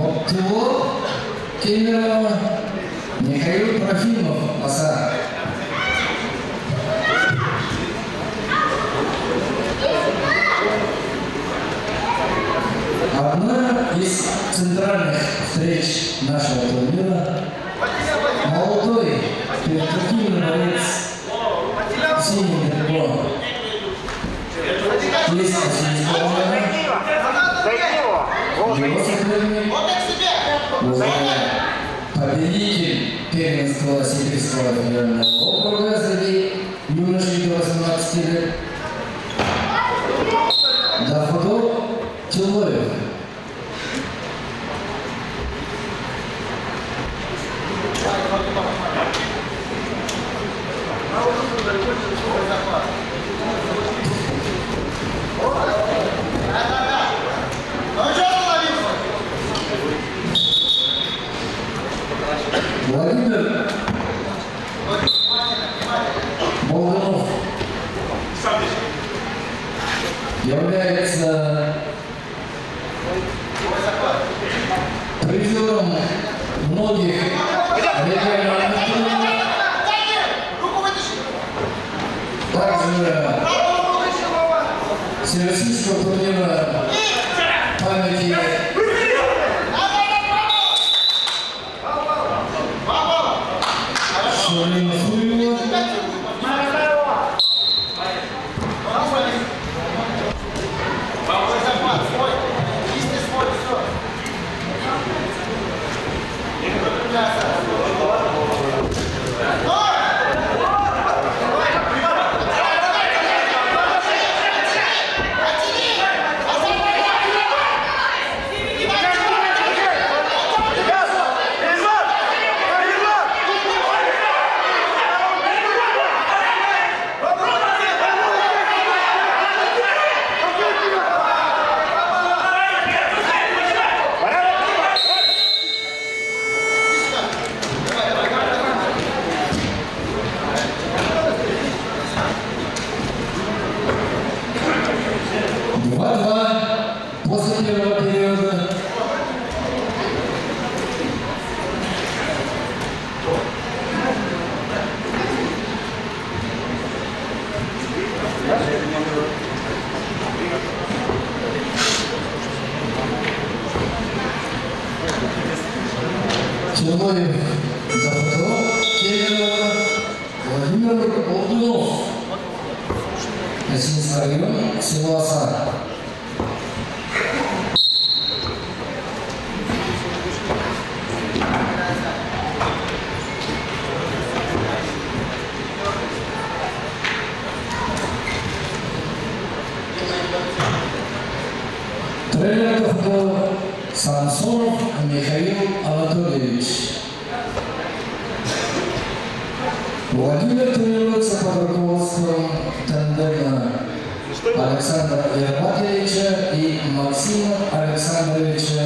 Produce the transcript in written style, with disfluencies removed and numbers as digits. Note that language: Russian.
Моптило Кемерово Михаил Трофимов, аса. Одна из центральных встреч нашего турнира — молодой перспективный боец синим триколором. Есть победитель первенства Сибирского федерального округа среди юношей до 18 лет Дафудов Тюлоев. Владимир Болганов является призером многих региональных турниров, также всероссийского турнира памяти Шурина Суева. После первого периода Тюлоев Дафудов Кемерово Владимир Болдунов, Осинский район, село Аса. Тренер был Самсонов Михаил Анатольевич. Владимир тренируется под руководством тандема Александра Ермакевича и Максима Александровича